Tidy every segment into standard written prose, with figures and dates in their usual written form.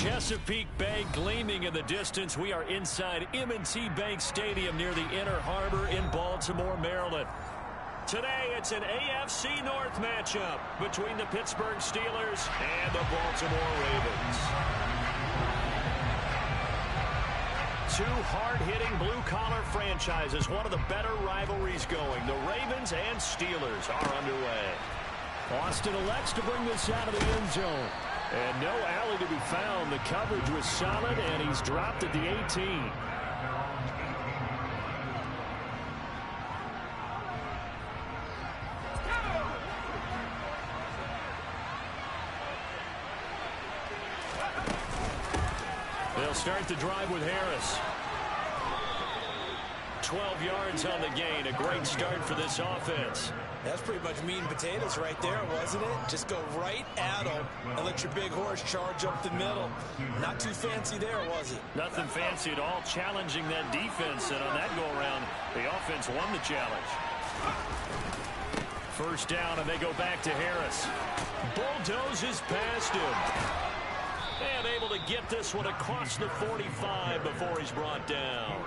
Chesapeake Bay gleaming in the distance. We are inside M&T Bank Stadium near the Inner Harbor in Baltimore, Maryland. Today, it's an AFC North matchup between the Pittsburgh Steelers and the Baltimore Ravens. Two hard-hitting blue-collar franchises, one of the better rivalries going. The Ravens and Steelers are underway. Austin elects to bring this out of the end zone. And no alley to be found. The coverage was solid, and he's dropped at the 18. They'll start the drive with Harris. 12 yards on the gain. A great start for this offense. That's pretty much meat and potatoes right there, wasn't it? Just go right at them and let your big horse charge up the middle. Not too fancy there, was it? Nothing fancy at all, challenging that defense. And on that go-around, the offense won the challenge. First down, and they go back to Harris. Bulldozes past him. And able to get this one across the 45 before he's brought down.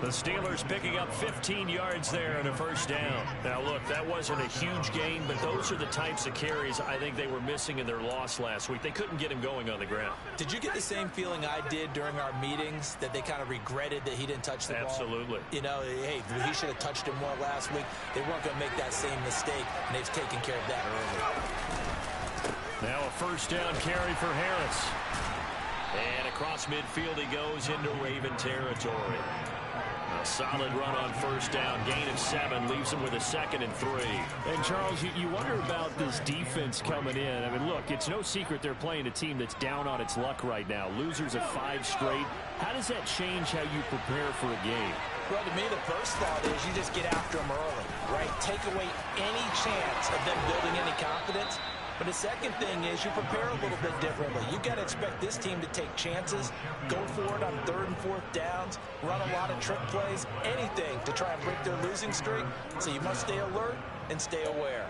The Steelers picking up 15 yards there and a first down. Now, look, that wasn't a huge gain, but those are the types of carries I think they were missing in their loss last week. They couldn't get him going on the ground. Did you get the same feeling I did during our meetings, that they kind of regretted that he didn't touch the ball? Absolutely. You know, hey, he should have touched him more last week. They weren't going to make that same mistake, and they've taken care of that early. Now a first down carry for Harris. And across midfield he goes into Raven territory. A solid run on first down. Gain of 7 leaves him with a 2nd and 3. And, Charles, you wonder about this defense coming in. I mean, look, it's no secret they're playing a team that's down on its luck right now. Losers of 5 straight. How does that change how you prepare for a game? Well, to me, the first thought is you just get after them early, right? Take away any chance of them building any confidence. But the second thing is you prepare a little bit differently. You've got to expect this team to take chances, go for it on 3rd and 4th downs, run a lot of trick plays, anything to try and break their losing streak. So you must stay alert and stay aware.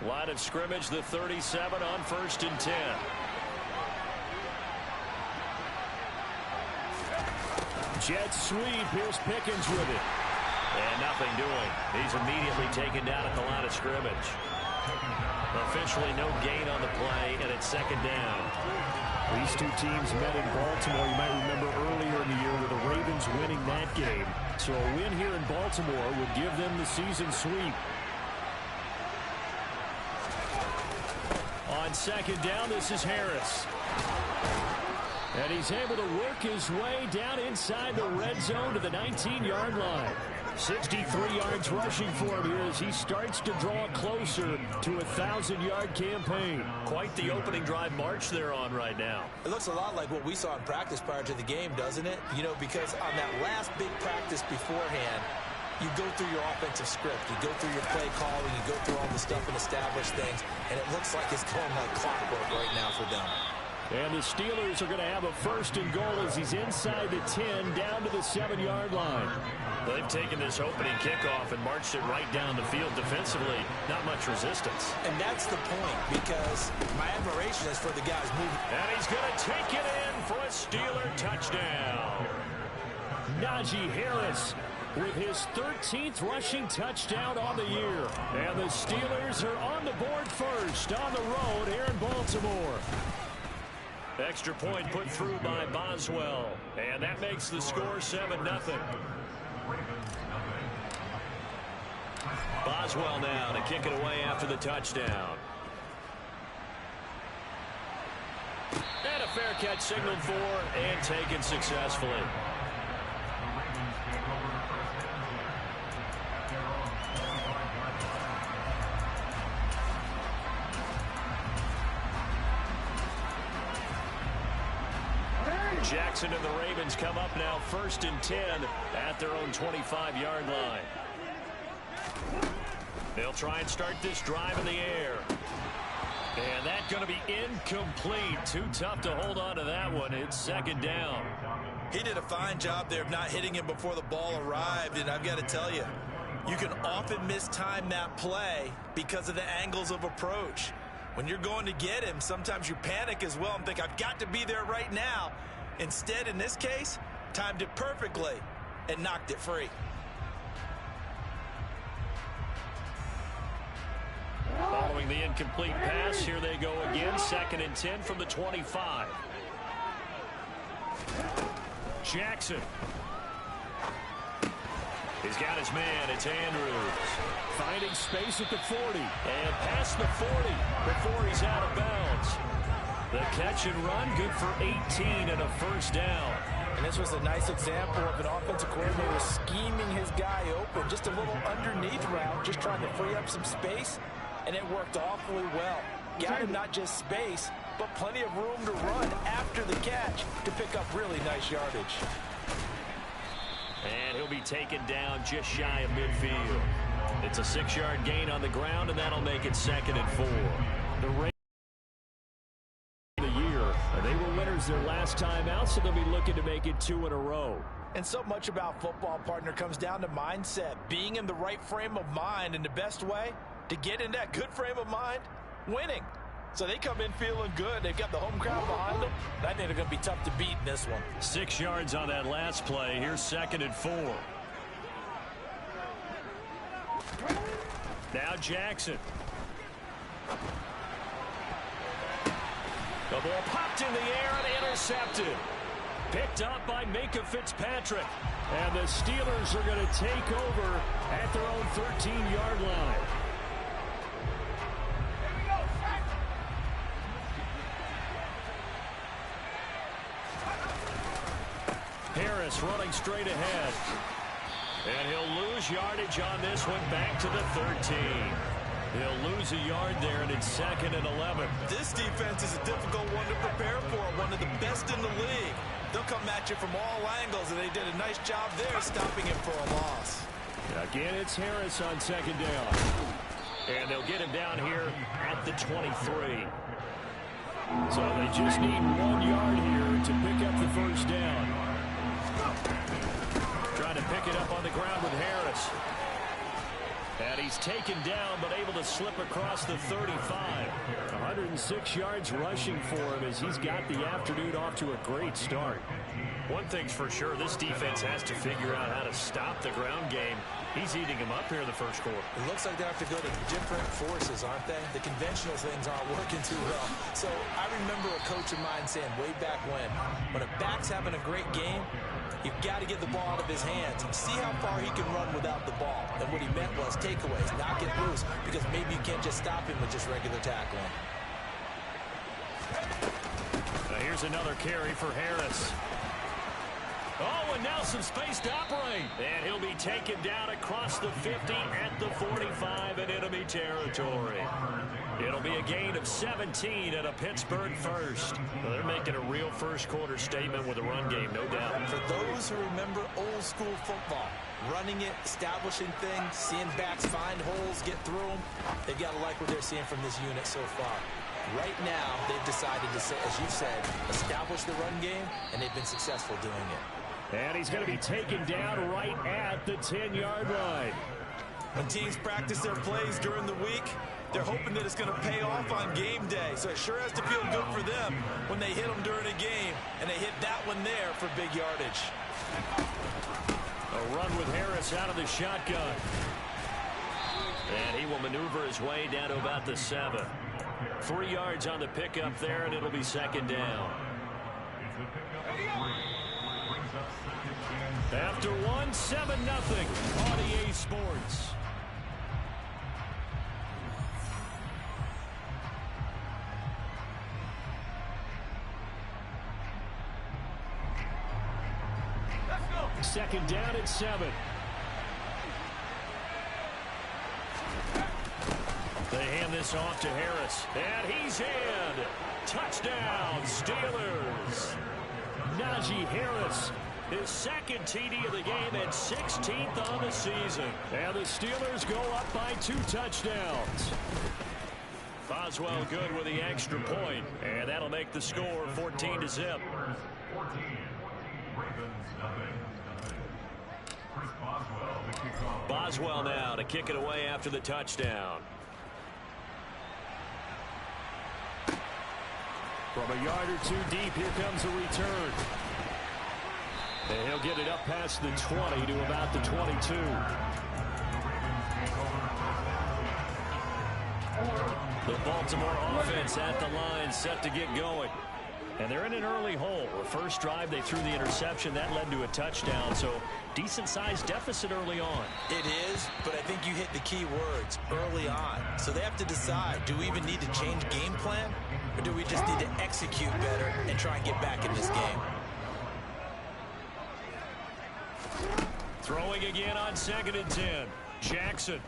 Line of scrimmage, the 37 on 1st and 10. Jet sweep. Here's Pickens with it. And nothing doing. He's immediately taken down at the line of scrimmage. Officially no gain on the play, and it's 2nd down. These two teams met in Baltimore. You might remember earlier in the year with the Ravens winning that game. So a win here in Baltimore would give them the season sweep. On 2nd down, this is Harris. And he's able to work his way down inside the red zone to the 19-yard line. 63 yards rushing for him here as he starts to draw closer to a 1,000-yard campaign. Quite the opening drive march they're on right now. It looks a lot like what we saw in practice prior to the game, doesn't it? You know, because on that last big practice beforehand, you go through your offensive script, you go through your play calling, you go through all the stuff and establish things, and it looks like it's going like clockwork right now for them. And the Steelers are going to have a 1st and goal as he's inside the 10 down to the 7-yard line. They've taken this opening kickoff and marched it right down the field defensively. Not much resistance. And that's the point, because my admiration is for the guys moving. And he's going to take it in for a Steeler touchdown. Najee Harris with his 13th rushing touchdown on the year. And the Steelers are on the board first on the road here in Baltimore. Extra point put through by Boswell. And that makes the score 7-0. Boswell now to kick it away after the touchdown. And a fair catch signaled for and taken successfully. Jackson and the Ravens come up now 1st and 10 at their own 25-yard line. They'll try and start this drive in the air. And that's going to be incomplete. Too tough to hold on to that one. It's 2nd down. He did a fine job there of not hitting him before the ball arrived, and I've got to tell you, you can often mistime that play because of the angles of approach. When you're going to get him, sometimes you panic as well and think, I've got to be there right now. Instead, in this case, timed it perfectly and knocked it free. Following the incomplete pass, here they go again. 2nd and 10 from the 25. Jackson. He's got his man. It's Andrews. Finding space at the 40. And past the 40 before he's out of bounds. The catch and run, good for 18 and a first down. And this was a nice example of an offensive coordinator scheming his guy open. Just a little underneath route, just trying to free up some space, and it worked awfully well. Got him not just space, but plenty of room to run after the catch to pick up really nice yardage. And he'll be taken down just shy of midfield. It's a 6-yard gain on the ground, and that'll make it 2nd and 4. The rate of the year, they were winners their last time out, so they'll be looking to make it 2 in a row. And so much about football, partner, comes down to mindset, being in the right frame of mind, and the best way to get in that good frame of mind, winning. So they come in feeling good. They've got the home crowd behind them. I think they're going to be tough to beat in this one. 6 yards on that last play. Here's 2nd and 4. Now Jackson. The ball popped in the air and intercepted. Picked up by Minka Fitzpatrick. And the Steelers are going to take over at their own 13-yard line. Harris running straight ahead. And he'll lose yardage on this one back to the 13. He'll lose a yard there, and it's 2nd and 11. This defense is a difficult one to prepare for, one of the best in the league. They'll come at you from all angles, and they did a nice job there stopping him for a loss. Again, it's Harris on 2nd down. And they'll get him down here at the 23. So they just need 1 yard here to pick up the first down. Trying to pick it up on the ground with Harris. And he's taken down, but able to slip across the 35. 106 yards rushing for him as he's got the afternoon off to a great start. One thing's for sure, this defense has to figure out how to stop the ground game. He's eating them up here in the first quarter. It looks like they have to go to different forces, aren't they? The conventional things aren't working too well. So I remember a coach of mine saying way back when a back's having a great game, you've got to get the ball out of his hands and see how far he can run without the ball. And what he meant was takeaways, knock it loose, because maybe you can't just stop him with just regular tackling. Here's another carry for Harris. Oh, and now some space to operate. And he'll be taken down across the 50 at the 45 in enemy territory. It'll be a gain of 17 and a Pittsburgh first. Well, they're making a real first quarter statement with a run game, no doubt. For those who remember old school football, running it, establishing things, seeing backs find holes, get through them, they've got to like what they're seeing from this unit so far. Right now, they've decided to, as you've said, establish the run game, and they've been successful doing it. And he's going to be taken down right at the 10-yard line. When teams practice their plays during the week, they're hoping that it's going to pay off on game day. So it sure has to feel good for them when they hit them during a game, and they hit that one there for big yardage. A run with Harris out of the shotgun. And he will maneuver his way down to about the 7. 3 yards on the pickup there, and it'll be 2nd down. After 1, 7-0 on EA Sports. Second down at 7. They hand this off to Harris, and he's in. Touchdown, Steelers. Najee Harris, his second TD of the game and 16th on the season. And the Steelers go up by 2 touchdowns. Boswell good with the extra point, and that'll make the score 14-0. Boswell now to kick it away after the touchdown. From a yard or two deep, here comes a return. And he'll get it up past the 20 to about the 22. The Baltimore offense at the line, set to get going. And they're in an early hole. The first drive, they threw the interception. That led to a touchdown. So decent-sized deficit early on. It is, but I think you hit the key words, early on. So they have to decide, do we even need to change game plan? Or do we just need to execute better and try and get back in this game? Throwing again on 2nd and 10. Jackson.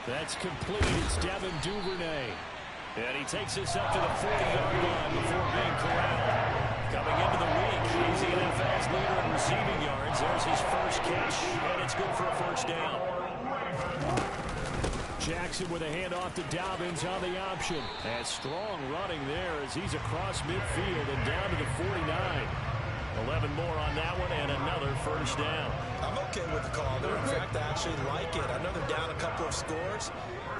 That's complete. It's Devin Duvernay. And he takes this up to the 40-yard line before being corralled. Coming into the week, he's the NFL's leader in receiving yards. There's his first catch, and it's good for a first down. Jackson with a handoff to Dobbins on the option. And strong running there as he's across midfield and down to the 49. 11 more on that one and another first down. I'm okay with the call there. In fact, I actually like it. I know they're down a couple of scores,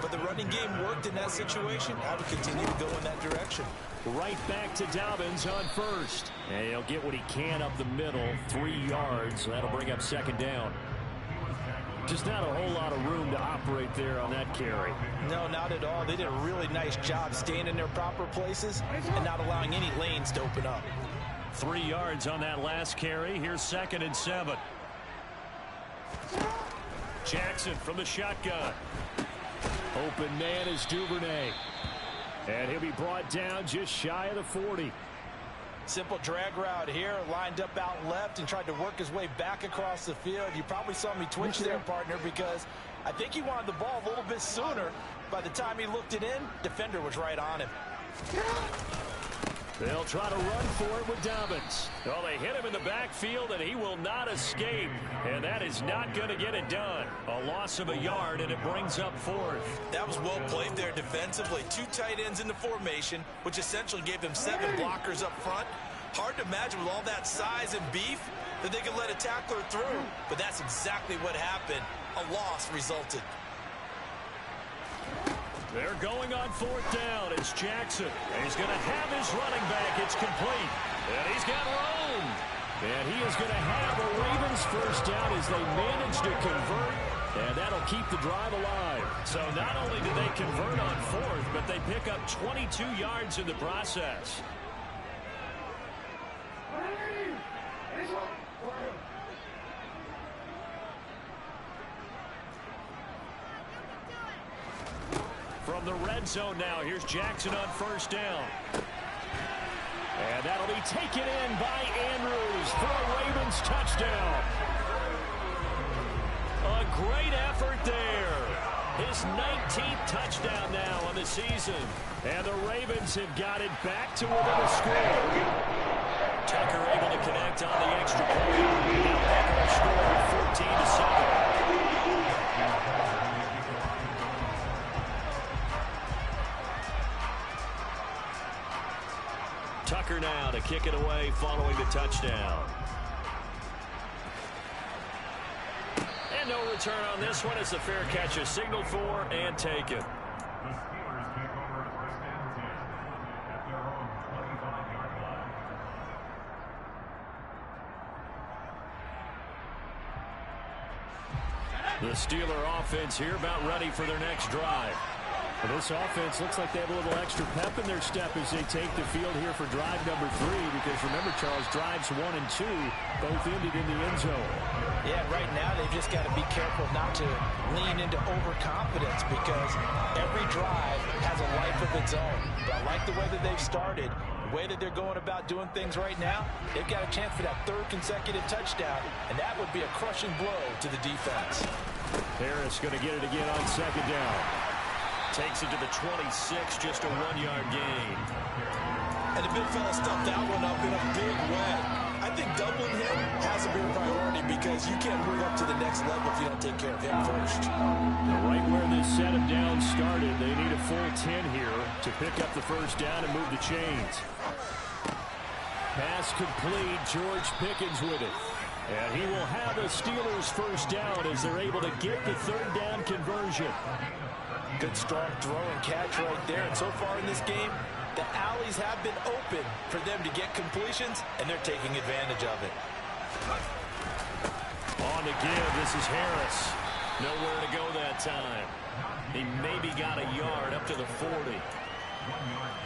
but the running game worked in that situation. I would continue to go in that direction. Right back to Dobbins on first. And he'll get what he can up the middle, 3 yards. That'll bring up 2nd down. Just not a whole lot of room to operate there on that carry. No, not at all. They did a really nice job staying in their proper places and not allowing any lanes to open up. 3 yards on that last carry. Here's 2nd and 7. Jackson from the shotgun. Open man is Duvernay. And he'll be brought down just shy of the 40. Simple drag route here, lined up out left and tried to work his way back across the field. You probably saw me twitch there, partner, because I think he wanted the ball a little bit sooner. By the time he looked it in, defender was right on him. They'll try to run for it with Dobbins. Well, they hit him in the backfield, and he will not escape. And that is not going to get it done. A loss of a yard, and it brings up 4th. That was well played there defensively. 2 tight ends in the formation, which essentially gave them 7 blockers up front. Hard to imagine with all that size and beef that they could let a tackler through. But that's exactly what happened. A loss resulted. They're going on 4th down. It's Jackson. And he's going to have his running back. It's complete. And he's got room. And he is going to have a Ravens first down as they manage to convert. And that'll keep the drive alive. So not only do they convert on 4th, but they pick up 22 yards in the process. From the red zone now, here's Jackson on 1st down. And that'll be taken in by Andrews for a Ravens touchdown. A great effort there. His 19th touchdown now on the season. And the Ravens have got it back to within a score. Tucker able to connect on the extra point. Now back on score 14-7. Tucker now to kick it away following the touchdown. And no return on this one as the fair catch is signaled for and taken. The Steeler offense here about ready for their next drive. Well, this offense looks like they have a little extra pep in their step as they take the field here for drive number 3. Because remember, Charles, drives 1 and 2 both ended in the end zone. Yeah, right now they've just got to be careful not to lean into overconfidence because every drive has a life of its own. But I like the way that they've started, the way that they're going about doing things right now. They've got a chance for that 3rd consecutive touchdown, and that would be a crushing blow to the defense. Harris going to get it again on 2nd down. Takes it to the 26, just a 1-yard gain. And the big fella stuffed that one up in a big way. I think doubling him has to be a priority because you can't move up to the next level if you don't take care of him first. Right where this set him down started, they need a full 10 here to pick up the first down and move the chains. Pass complete. George Pickens with it. And he will have a Steelers first down as they're able to get the third down conversion. Good strong throw and catch right there. And so far in this game, the alleys have been open for them to get completions, and they're taking advantage of it. On to give. This is Harris. Nowhere to go that time. He maybe got a yard up to the 40.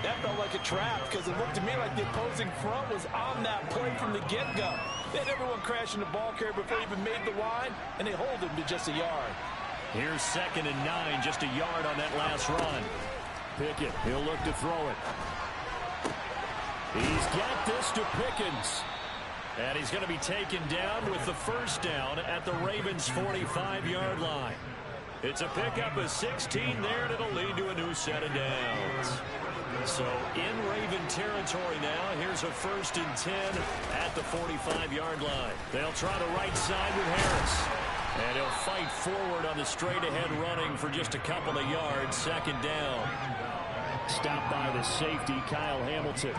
That felt like a trap because it looked to me like the opposing front was on that play from the get-go. They had everyone crashing the ball carrier before he even made the line, and they hold him to just a yard. Here's 2nd and 9, just a yard on that last run. Pickett, he'll look to throw it. He's got this to Pickens. And he's going to be taken down with the first down at the Ravens' 45-yard line. It's a pickup of 16 there, and it'll lead to a new set of downs. So in Raven territory now, here's a 1st and 10 at the 45-yard line. They'll try the right side with Harris. And he'll fight forward on the straight-ahead running for just a couple of yards. 2nd down. Stopped by the safety, Kyle Hamilton.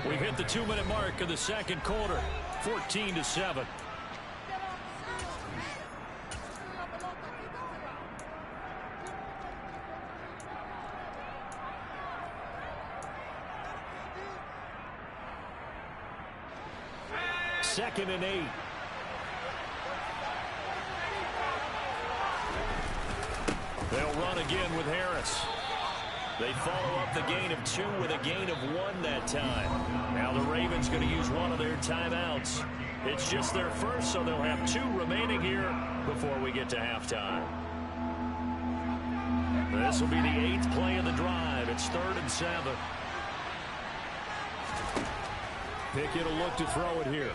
We've hit the 2-minute mark of the second quarter. 14-7. Second and 8. They'll run again with Harris. They follow up the gain of 2 with a gain of 1 that time. Now the Ravens going to use one of their timeouts. It's just their first, so they'll have 2 remaining here before we get to halftime. This will be the 8th play of the drive. It's 3rd and 7. Pickett will look to throw it here.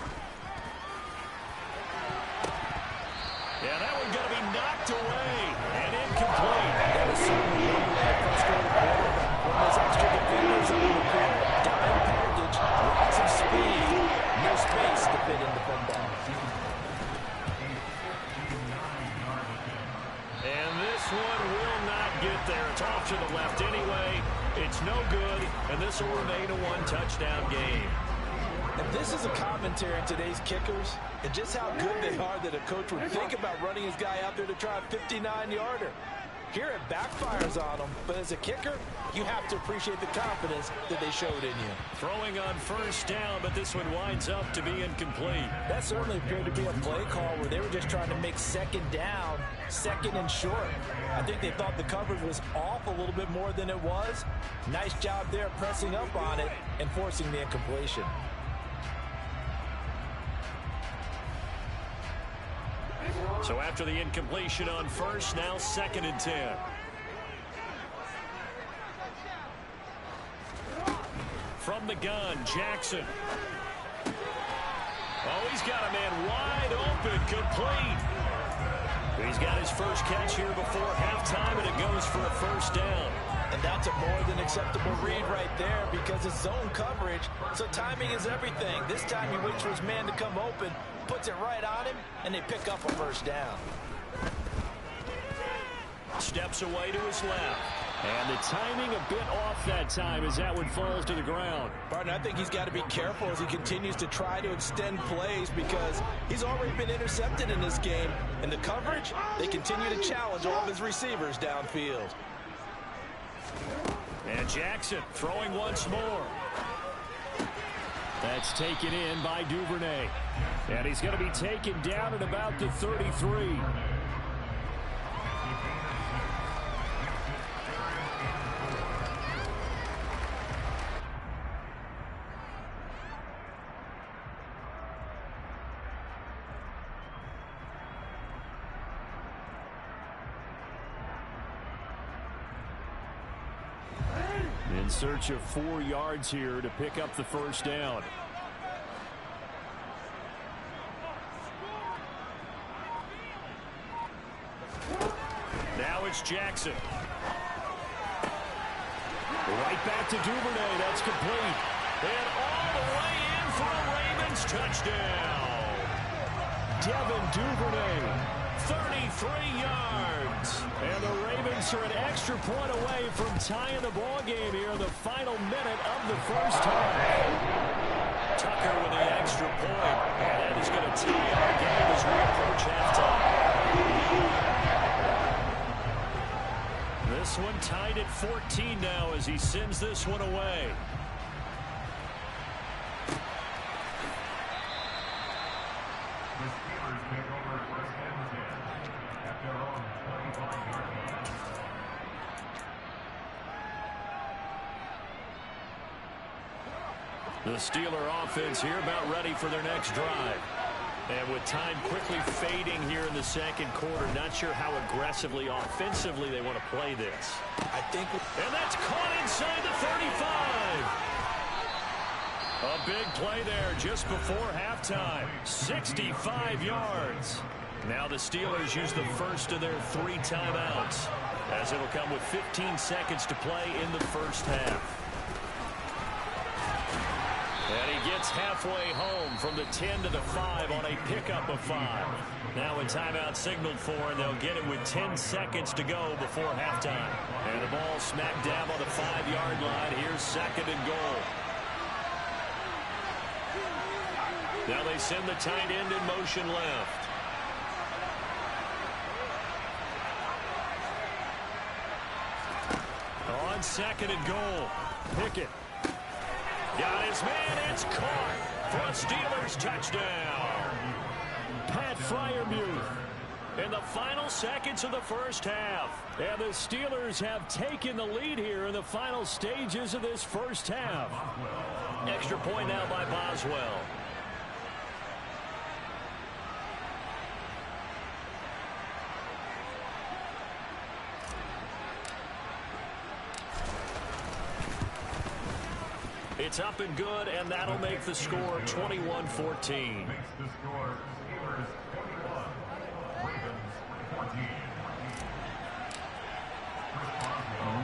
Yeah, that one's going to be knocked away and incomplete. That is certainly a frustrated quarterback. One of those extra defenders on the field. Dime package, lots of speed, no space to fit in the football. And this one will not get there. It's off to the left anyway. It's no good, and this will remain a 1-touchdown game. And this is a commentary on today's kickers and just how good they are that a coach would think about running his guy out there to try a 59-yarder. Here it backfires on him, but as a kicker, you have to appreciate the confidence that they showed in you. Throwing on first down, but this one winds up to be incomplete. That certainly appeared to be a play call where they were just trying to make 2nd down, 2nd and short. I think they thought the coverage was off a little bit more than it was. Nice job there pressing up on it and forcing the incompletion. So after the incompletion on first, now 2nd and 10. From the gun, Jackson. Oh, he's got a man wide open, complete. He's got his first catch here before halftime, and it goes for a first down. And that's a more than acceptable read right there because it's zone coverage, so timing is everything. This time he waits for his man to come open, puts it right on him, and they pick up a first down. Steps away to his left. And the timing a bit off that time as that one falls to the ground. Barton, I think he's got to be careful as he continues to try to extend plays because he's already been intercepted in this game. And the coverage, they continue to challenge all of his receivers downfield. And Jackson throwing once more. That's taken in by Duvernay. And he's going to be taken down at about the 33. In search of 4 yards here to pick up the first down. Now it's Jackson. Right back to Duvernay. That's complete. And all the way in for a Ravens touchdown. Devin Duvernay. 33 yards. And the Ravens are an extra point away from tying the ball game here in the final minute of the first half. tie our game as we approach halftime. This one tied at 14 now as he sends this one away. The Steeler offense here about ready for their next drive. And with time quickly fading here in the second quarter, not sure how aggressively offensively they want to play this. And that's caught inside the 35. A big play there just before halftime. 65 yards. Now the Steelers use the first of their 3 timeouts, as it'll come with 15 seconds to play in the first half. And he gets halfway home from the 10 to the 5 on a pickup of 5. Now a timeout signaled for, and they'll get it with 10 seconds to go before halftime. And the ball smack dab on the 5-yard line. Here's second and goal. Now they send the tight end in motion left. On second and goal, Pickett. Got his man, it's caught for a Steelers touchdown. Pat Freiermuth in the final seconds of the first half. And the Steelers have taken the lead here in the final stages of this first half. Extra point now by Boswell. It's up and good, and that'll make the score 21-14.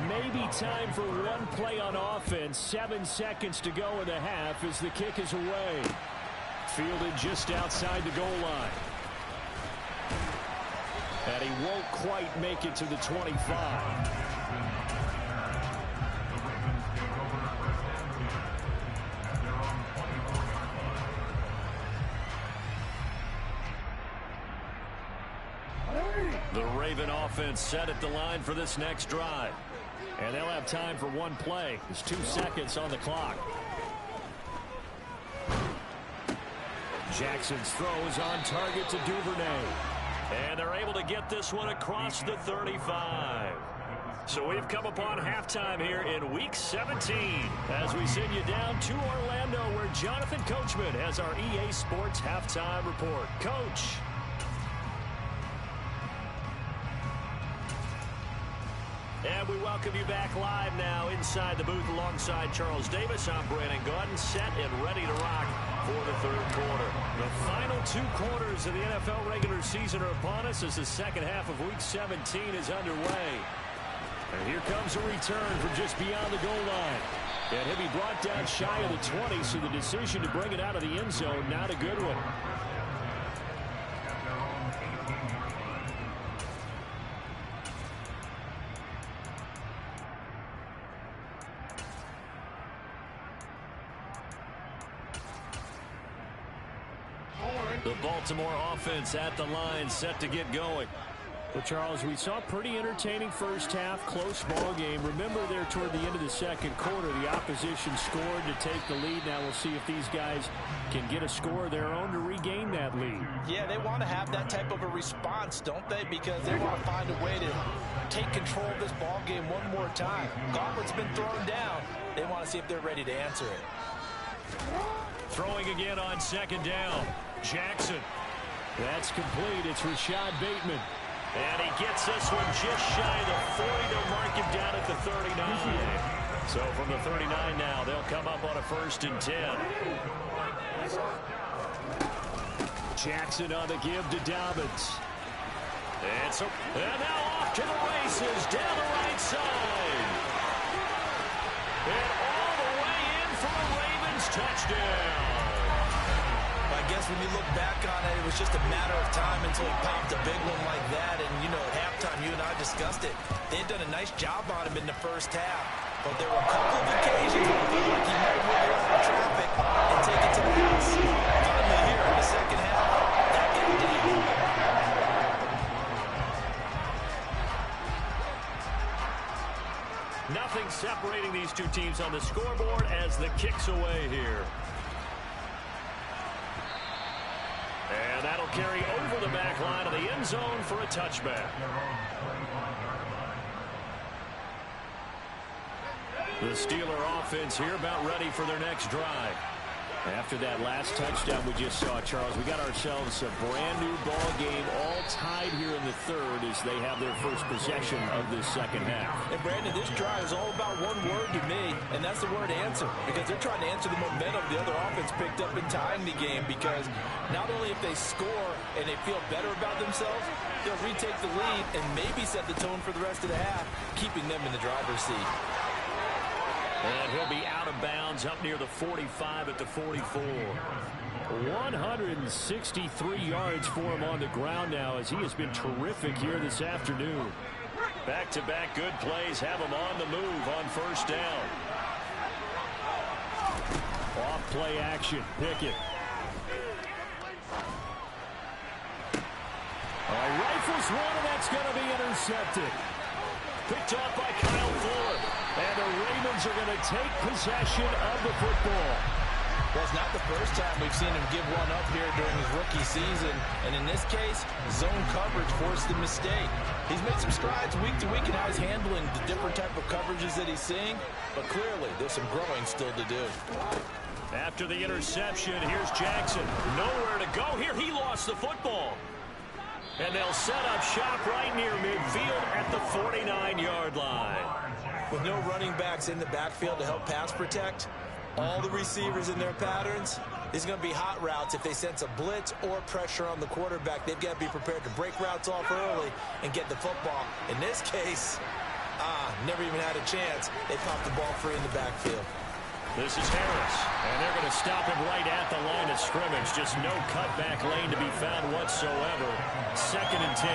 Maybe time for one play on offense. 7 seconds to go in the half as the kick is away. Fielded just outside the goal line. And he won't quite make it to the 25. The Raven offense set at the line for this next drive. And they'll have time for one play. There's 2 seconds on the clock. Jackson's throw is on target to Duvernay. And they're able to get this one across the 35. So we've come upon halftime here in Week 17 as we send you down to Orlando, where Jonathan Coachman has our EA Sports halftime report. Coach. And we welcome you back live now inside the booth alongside Charles Davis. I'm Brandon Gaudin, set and ready to rock for the third quarter. The final 2 quarters of the NFL regular season are upon us as the second half of Week 17 is underway. And here comes a return from just beyond the goal line. And he'll be brought down shy of the 20, so the decision to bring it out of the end zone, not a good one. The Baltimore offense at the line, set to get going. Well, Charles, we saw a pretty entertaining first half, close ball game. Remember there toward the end of the second quarter, the opposition scored to take the lead. Now we'll see if these guys can get a score of their own to regain that lead. Yeah, they want to have that type of a response, don't they? Because they want to find a way to take control of this ball game one more time. Gauntlet's been thrown down. They want to see if they're ready to answer it. Throwing again on second down. Jackson. That's complete. It's Rashad Bateman. And he gets this one just shy of the 40. They'll mark him down at the 39. So from the 39 now, they'll come up on a 1st and 10. Jackson on the give to Dobbins. And now off to the races down the right side. And all the way in for a Ravens touchdown. I guess when you look back on it, it was just a matter of time until he popped a big one like that. And, you know, at halftime, you and I discussed it. They had done a nice job on him in the first half. But there were a couple of occasions where it looked like he might move around in traffic and take it to the house. Finally here in the second half, teams on the scoreboard as the kick's away here. And that'll carry over the back line of the end zone for a touchback. The Steeler offense here about ready for their next drive. After that last touchdown we just saw, Charles, we got ourselves a brand-new ball game, all tied here in the third as they have their first possession of this second half. And, Brandon, this drive is all about one word to me, and that's the word answer, because they're trying to answer the momentum the other offense picked up in tying the game, because not only if they score and they feel better about themselves, they'll retake the lead and maybe set the tone for the rest of the half, keeping them in the driver's seat. And he'll be out of bounds up near the 45 at the 44. 163 yards for him on the ground now as he has been terrific here this afternoon. Back-to-back good plays have him on the move on first down. Off play action. Pickett. Rifles one, and that's going to be intercepted. Picked off by Kyle Fuller. And the Ravens are going to take possession of the football. Well, it's not the first time we've seen him give one up here during his rookie season. And in this case, zone coverage forced the mistake. He's made some strides week to week in how he's handling the different type of coverages that he's seeing. But clearly, there's some growing still to do. After the interception, here's Jackson. Nowhere to go here. He lost the football. And they'll set up shop right near midfield at the 49-yard line. With no running backs in the backfield to help pass protect, all the receivers in their patterns, there's going to be hot routes. If they sense a blitz or pressure on the quarterback, they've got to be prepared to break routes off early and get the football. In this case, never even had a chance. They popped the ball free in the backfield. This is Harris, and they're going to stop him right at the line of scrimmage. Just no cutback lane to be found whatsoever. 2nd and 10.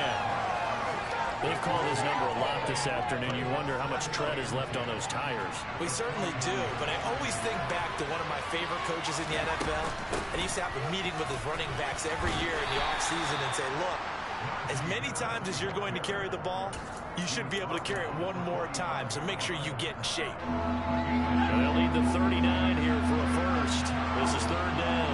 They've called his number a lot this afternoon. You wonder how much tread is left on those tires. We certainly do, but I always think back to one of my favorite coaches in the NFL, and he used to have a meeting with his running backs every year in the offseason and say, look, as many times as you're going to carry the ball, you should be able to carry it one more time, so make sure you get in shape. They'll need the 39 here for a first. This is 3rd down.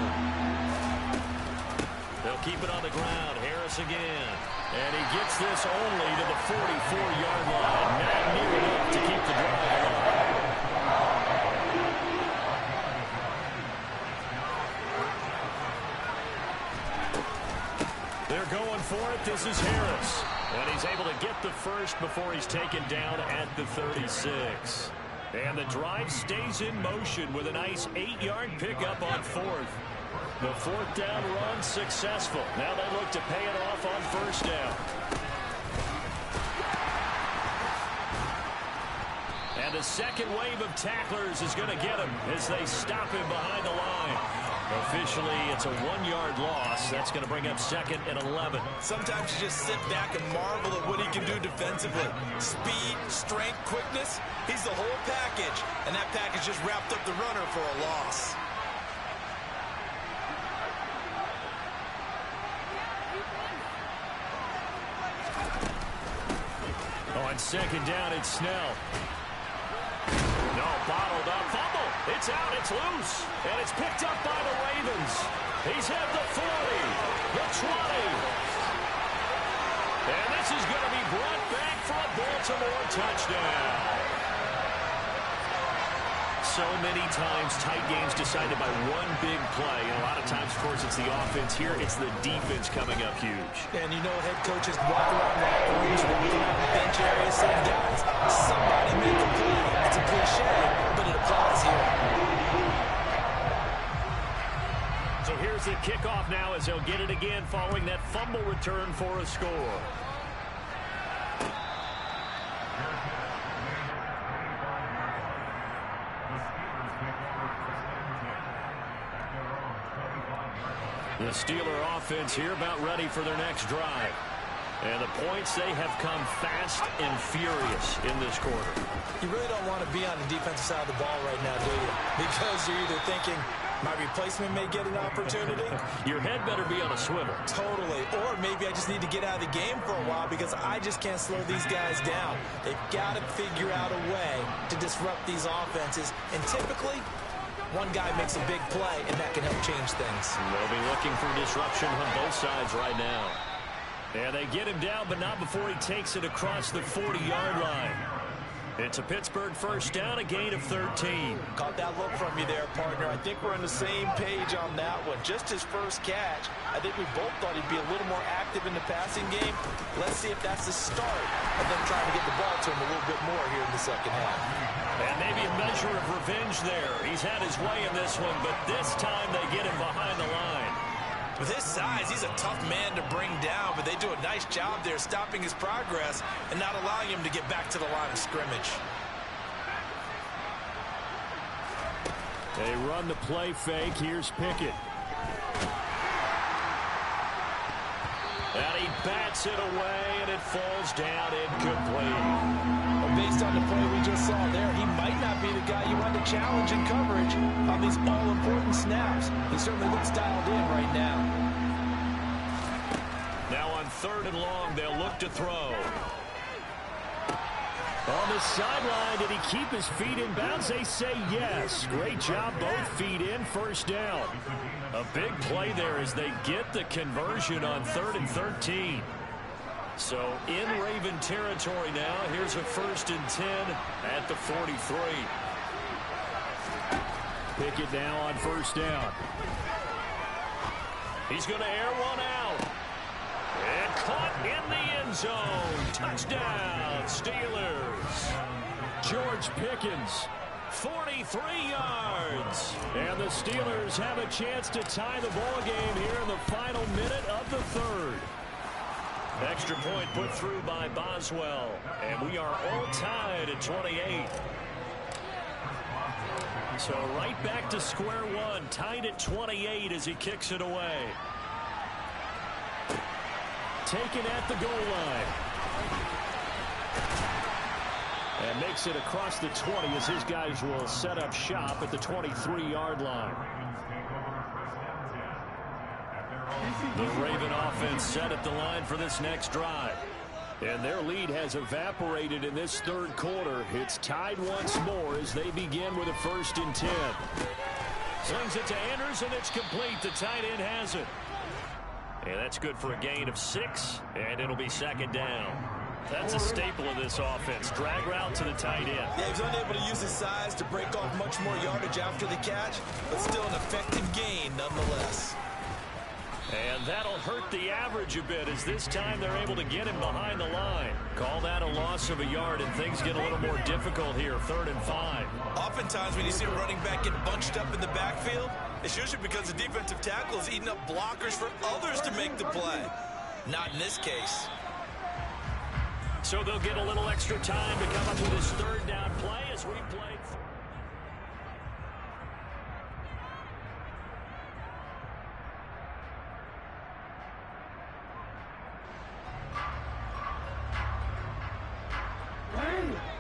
They'll keep it on the ground. Harris again. And he gets this only to the 44-yard line. Not near enough to keep the drive alive. They're going for it. This is Harris. And he's able to get the first before he's taken down at the 36. And the drive stays in motion with a nice 8-yard pickup on 4th. The 4th down run successful. Now they look to pay it off on first down. And the second wave of tacklers is going to get him as they stop him behind the line. Officially, it's a 1-yard loss. That's going to bring up 2nd and 11. Sometimes you just sit back and marvel at what he can do defensively. Speed, strength, quickness. He's the whole package. And that package just wrapped up the runner for a loss. On 2nd down, it's Snell. No, bottled up. Fumble. It's out. It's loose. And it's picked up by the Ravens. He's at the 40, the 20. And this is going to be brought back for a Baltimore touchdown. So many times tight games decided by one big play. And a lot of times, of course, it's the offense. Here, it's the defense coming up huge. And you know head coaches walk around locker rooms, walking out the bench area saying, guys, somebody make a play. It's a cliche, but it applies here. So here's the kickoff now as they'll get it again following that fumble return for a score. The Steeler offense here about ready for their next drive. And the points, they have come fast and furious in this quarter. You really don't want to be on the defensive side of the ball right now, do you? Because you're either thinking, My replacement may get an opportunity. Your head better be on a swivel. Totally. Or maybe I just need to get out of the game for a while because I just can't slow these guys down. They've got to figure out a way to disrupt these offenses. And typically, one guy makes a big play, and that can help change things. They'll be looking for disruption on both sides right now. And they get him down, but not before he takes it across the 40-yard line. It's a Pittsburgh first down, a gain of 13. Caught that look from you there, partner. I think we're on the same page on that one. Just his first catch. I think we both thought he'd be a little more active in the passing game. Let's see if that's the start of them trying to get the ball to him a little bit more here in the second half. And maybe a measure of revenge there. He's had his way in this one, but this time they get him behind the line. With his size, he's a tough man to bring down, but they do a nice job there stopping his progress and not allowing him to get back to the line of scrimmage. They run the play fake. Here's Pickett. And he bats it away, and it falls down incomplete. Well, based on the play we just saw there, he might not be the guy you want to challenge in coverage on these all-important snaps. He certainly looks dialed in right now. Now on 3rd and long, they'll look to throw. On the sideline, did he keep his feet in bounds? They say yes. Great job, both feet in, first down. A big play there as they get the conversion on 3rd and 13. So in Raven territory now, here's a 1st and 10 at the 43. Pickett now on first down. He's going to air one out. And caught in the end zone. Touchdown, Steelers. George Pickens, 43 yards. and the Steelers have a chance to tie the ball game here in the final minute of the 3rd. Extra point put through by Boswell, and we are all tied at 28. So right back to square one, tied at 28 as he kicks it away. Taken at the goal line. And makes it across the 20 as his guys will set up shop at the 23-yard line. The Raven offense set at the line for this next drive. And their lead has evaporated in this 3rd quarter. It's tied once more as they begin with a 1st and 10. Slings it to Andrews, and it's complete. The tight end has it. And that's good for a gain of 6, and it'll be 2nd down. That's a staple of this offense. Drag route to the tight end. Yeah, he was unable to use his size to break off much more yardage after the catch, but still an effective gain nonetheless. And that'll hurt the average a bit as this time they're able to get him behind the line. Call that a loss of a yard, and things get a little more difficult here, 3rd and 5. Oftentimes when you see a running back get bunched up in the backfield, it's usually because the defensive tackle is eating up blockers for others to make the play. Not in this case. So they'll get a little extra time to come up with his 3rd down play as we play.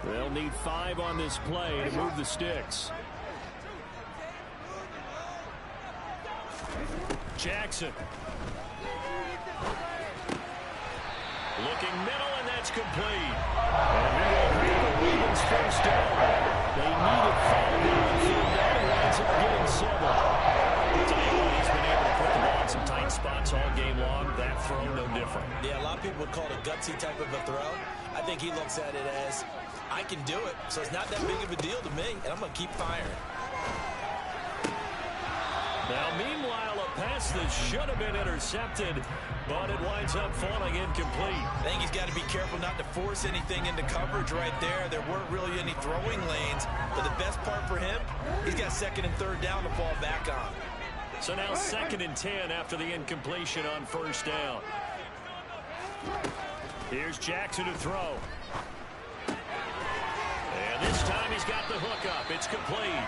They'll need 5 on this play to move the sticks. Jackson. Looking middle, and that's complete. And we will have the Ravens first down. They needed 5 on 3rd down, and winds up getting 7. I'll tell you what, he's been able to put the ball in some tight spots all game long. That throw, no different. Yeah, a lot of people would call it a gutsy type of a throw. I think he looks at it as, I can do it, so it's not that big of a deal to me, and I'm going to keep firing. Now, meanwhile, a pass that should have been intercepted, but it winds up falling incomplete. I think he's got to be careful not to force anything into coverage right there. There weren't really any throwing lanes, but the best part for him, he's got 2nd and 3rd down to fall back on. So now 2nd and 10 after the incompletion on 1st down. Here's Jackson to throw. And this time he's got the hook up. It's complete.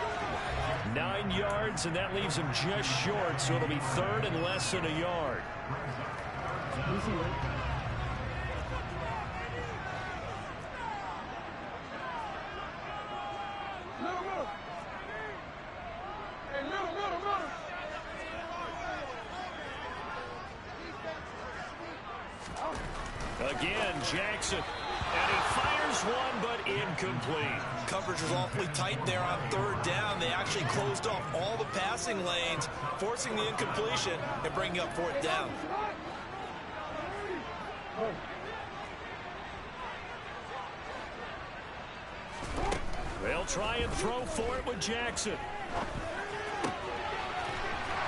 9 yards, and that leaves him just short, so it'll be 3rd and less than a yard. Again, Jackson. And he fires one, but incomplete. Coverage was awfully tight there on third down. They actually closed off all the passing lanes, forcing the incompletion and bringing up fourth down. They'll try and throw for it with Jackson.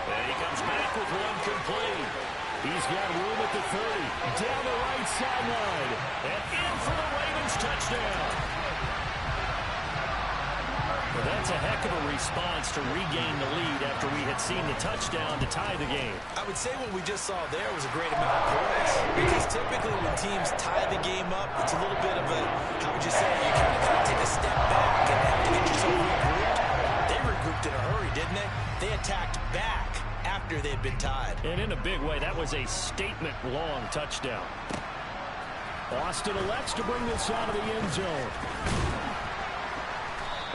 And he comes back with one complete. He's got room at the 30. Down the right sideline. And in for the Ravens touchdown. Well, that's a heck of a response to regain the lead after we had seen the touchdown to tie the game. I would say what we just saw there was a great amount of points. Because typically when teams tie the game up, it's a little bit of a, how would you say, you kind of take a step back and have to get yourself regrouped. They regrouped in a hurry, didn't they? They attacked back after they'd been tied. And in a big way, that was a statement-long touchdown. Austin elects to bring this out of the end zone.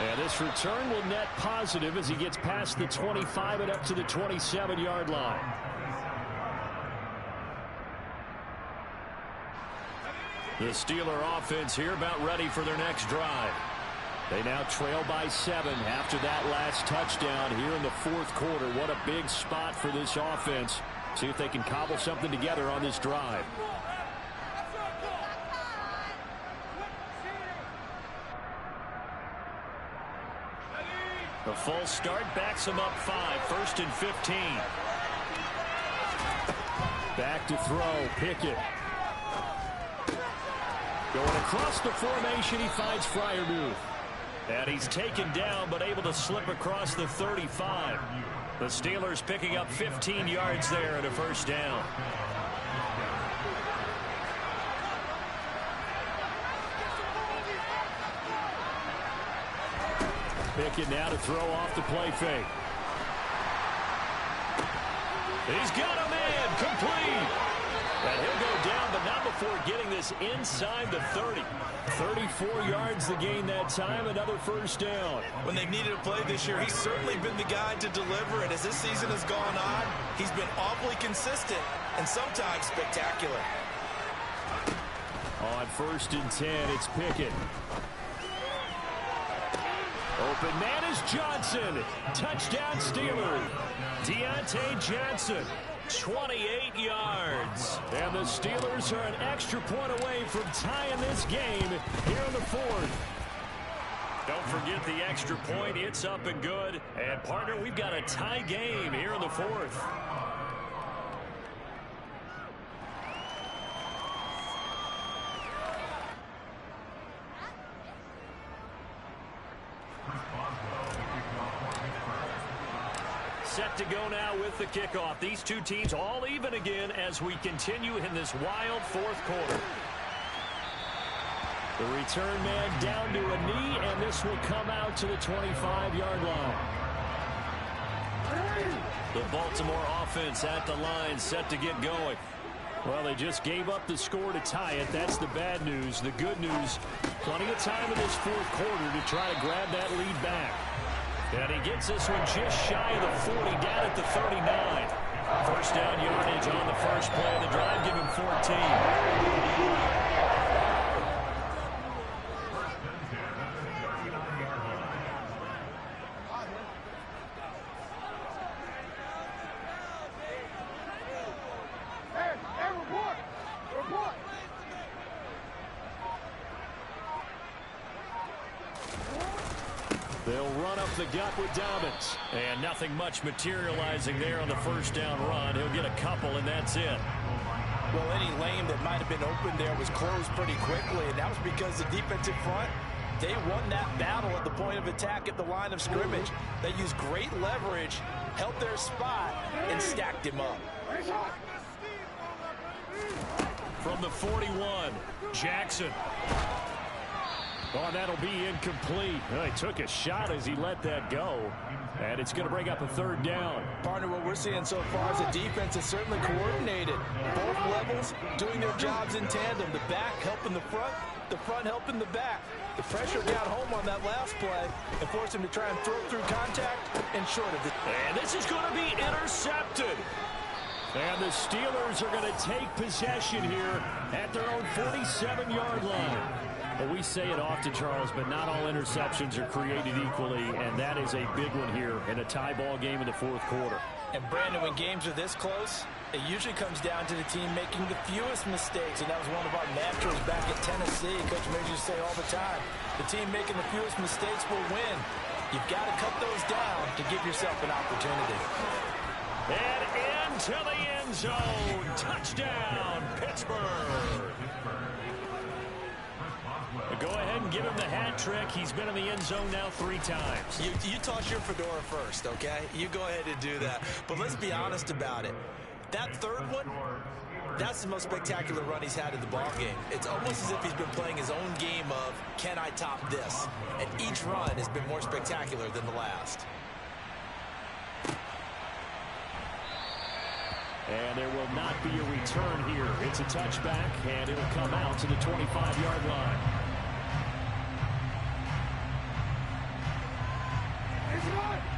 And this return will net positive as he gets past the 25 and up to the 27-yard line. The Steeler offense here about ready for their next drive. They now trail by 7 after that last touchdown here in the fourth quarter. What a big spot for this offense. See if they can cobble something together on this drive. The full start backs them up 5, 1st and 15. Back to throw, Pickett. Going across the formation, he finds Freiermuth. And he's taken down, but able to slip across the 35. The Steelers picking up 15 yards there at a first down. Pickett now to throw off the play fake. He's got a man, complete. And he'll go down, but not before getting this inside the 30. 34 yards the gain that time, another first down. When they've needed a play this year, he's certainly been the guy to deliver it. As this season has gone on, he's been awfully consistent and sometimes spectacular. On 1st and 10, it's Pickett. Open man is Johnson. Touchdown Steelers. Deontay Johnson. 28 yards. And the Steelers are an extra point away from tying this game here in the fourth. Don't forget the extra point. It's up and good. And, partner, we've got a tie game here in the fourth. Set to go now with the kickoff. These two teams all even again as we continue in this wild fourth quarter. The return man down to a knee, and this will come out to the 25-yard line. The Baltimore offense at the line, set to get going. Well, they just gave up the score to tie it. That's the bad news. The good news, plenty of time in this fourth quarter to try to grab that lead back. And he gets this one just shy of the 40, down at the 39. First down yardage on the first play of the drive, give him 14. They'll run up the gut with Dobbins. And nothing much materializing there on the first down run. He'll get a couple, and that's it. Well, any lane that might have been open there was closed pretty quickly, and that was because the defensive front, they won that battle at the point of attack at the line of scrimmage. They used great leverage, held their spot, and stacked him up. From the 41, Jackson. Oh, that'll be incomplete. Well, he took a shot as he let that go. And it's going to bring up a third down. Partner, what we're seeing so far is a defense is certainly coordinated. Both levels doing their jobs in tandem. The back helping the front helping the back. The pressure got home on that last play and forced him to try and throw through contact and short of it. And this is going to be intercepted. And the Steelers are going to take possession here at their own 47-yard line. Well, we say it often, Charles, but not all interceptions are created equally, and that is a big one here in a tie ball game in the fourth quarter. And, Brandon, when games are this close, it usually comes down to the team making the fewest mistakes, and that was one of our mantras back at Tennessee. Coach Major used to say all the time, the team making the fewest mistakes will win. You've got to cut those down to give yourself an opportunity. And into the end zone. Touchdown, Pittsburgh. Go ahead and give him the hat trick. He's been in the end zone now 3 times. You toss your fedora first, okay? You go ahead and do that. But let's be honest about it. That third one, that's the most spectacular run he's had in the ball game. It's almost as if he's been playing his own game of, can I top this? And each run has been more spectacular than the last. And there will not be a return here. It's a touchback, and it'll come out to the 25-yard line.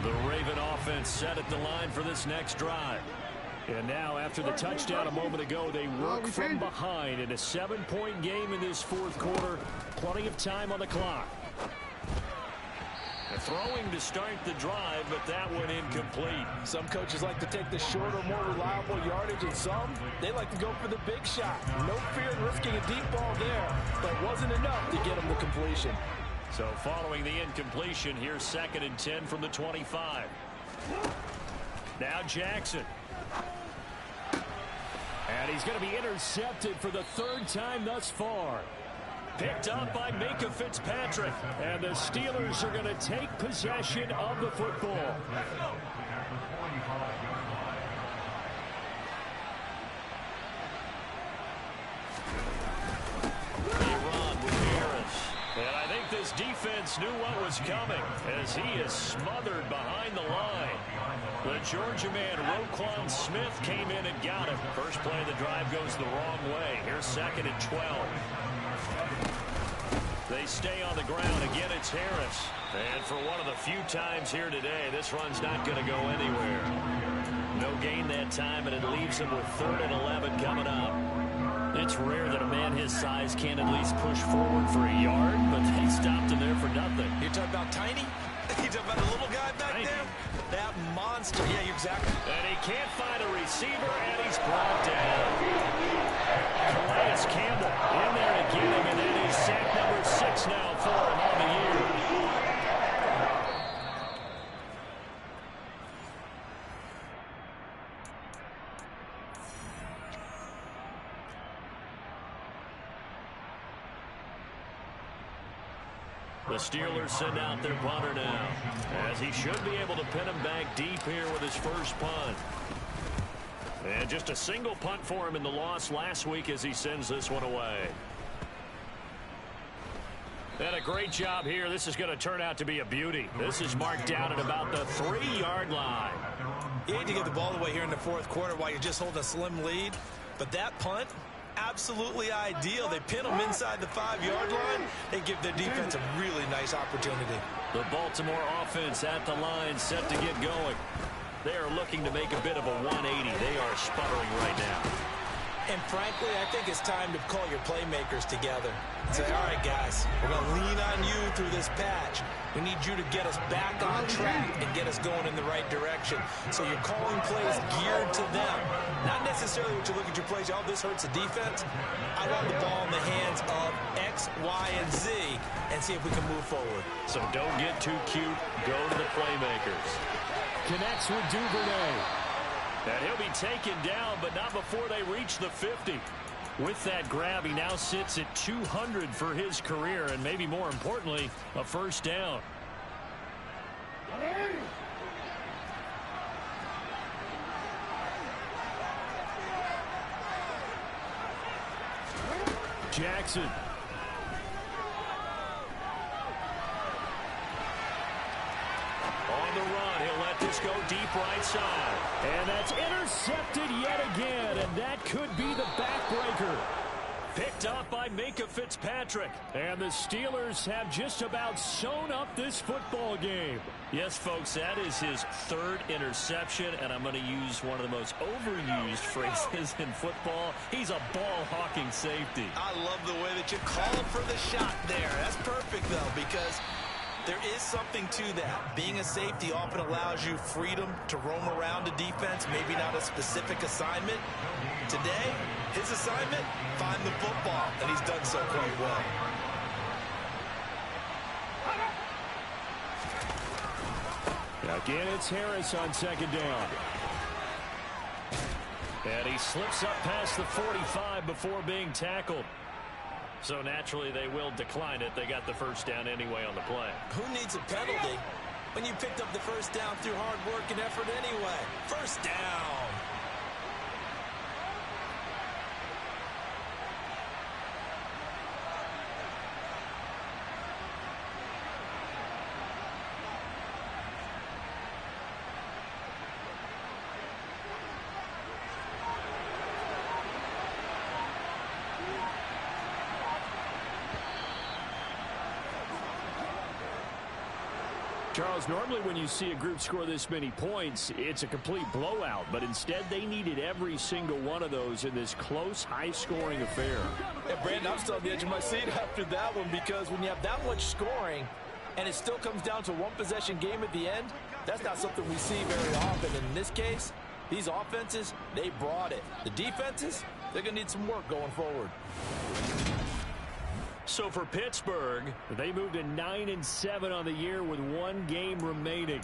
The Raven offense set at the line for this next drive. And now, after the touchdown a moment ago, they work from behind in a 7-point game in this fourth quarter. Plenty of time on the clock. Throwing to start the drive, but that one incomplete. Some coaches like to take the shorter, more reliable yardage, and some, they like to go for the big shot. No fear in risking a deep ball there, but it wasn't enough to get him the completion. So following the incompletion, here's 2nd and 10 from the 25. Now Jackson. And he's going to be intercepted for the 3rd time thus far. Picked up by Minka Fitzpatrick. And the Steelers are going to take possession of the football. They run with Harris. And I think this defense knew what was coming as he is smothered behind the line. The Georgia man, Roquan Smith, came in and got him. First play of the drive goes the wrong way. Here's 2nd and 12. They stay on the ground. Again, it's Harris. And for one of the few times here today, this run's not going to go anywhere. No gain that time, and it leaves him with 3rd and 11 coming up. It's rare that a man his size can't at least push forward for a yard, but they stopped him there for nothing. You're talking about tiny? You're talking about the little guy back there? That monster. Yeah, you're exactly. And he can't find a receiver, and he's brought down. Calais Campbell in there again, and that is sack number 6 now for him on the year. The Steelers send out their punter now, as he should be able to pin him back deep here with his first punt. And just a single punt for him in the loss last week as he sends this one away. And a great job here. This is going to turn out to be a beauty. This is marked down at about the 3-yard line. You hate to give the ball away here in the fourth quarter while you're just holding a slim lead, but that punt, absolutely ideal. They pin them inside the 5-yard line. They give their defense a really nice opportunity. The Baltimore offense at the line, set to get going. They are looking to make a bit of a 180. They are sputtering right now. And frankly, I think it's time to call your playmakers together and say, all right, guys, we're going to lean on you through this patch. We need you to get us back on track and get us going in the right direction. So you're calling plays geared to them. Not necessarily what you look at your plays, oh, this hurts the defense. I want the ball in the hands of X, Y, and Z and see if we can move forward. So don't get too cute. Go to the playmakers. Connects with Duvernay. And he'll be taken down, but not before they reach the 50. With that grab, he now sits at 200 for his career, and maybe more importantly, a first down. Jackson. On the run, he'll let this go deep right side. And that's intercepted yet again, and that could be the backbreaker. Picked off by Minka Fitzpatrick. And the Steelers have just about sewn up this football game. Yes, folks, that is his third interception, and I'm going to use one of the most overused phrases in football. He's a ball-hawking safety. I love the way that you're calling for the shot there. That's perfect, though, because there is something to that. Being a safety often allows you freedom to roam around a defense, maybe not a specific assignment. Today, his assignment, find the football, and he's done so quite well. Again, it's Harris on second down. And he slips up past the 45 before being tackled. So naturally, they will decline it. They got the first down anyway on the play. Who needs a penalty when you picked up the first down through hard work and effort anyway? First down. Charles, normally when you see a group score this many points, it's a complete blowout. But instead, they needed every single one of those in this close, high-scoring affair. And Brandon, I'm still on the edge of my seat after that one, because when you have that much scoring and it still comes down to one possession game at the end, that's not something we see very often. In this case, these offenses, they brought it. The defenses, they're going to need some work going forward. So for Pittsburgh, they moved to 9-7 on the year with one game remaining.